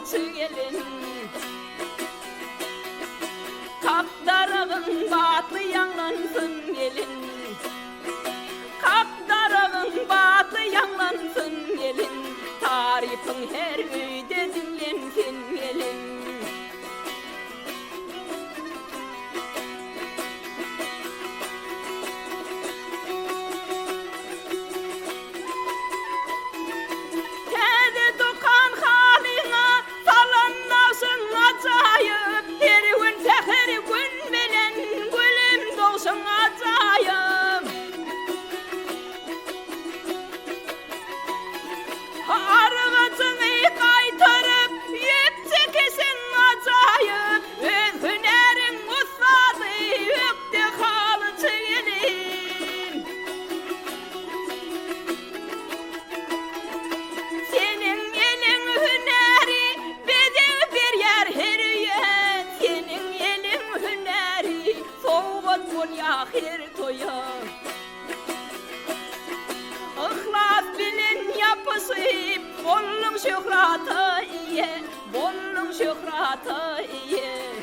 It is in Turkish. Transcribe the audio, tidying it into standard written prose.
kalıcı gelin. Kapdarağın batı yanlansın gelin. Kapdarağın batı yanlansın gelin. Tarifin her öyde dinlensin gelin. Ahir toya İhlas bilin yapısıyıp Bollun şöhratı iye Bollun şöhratı iye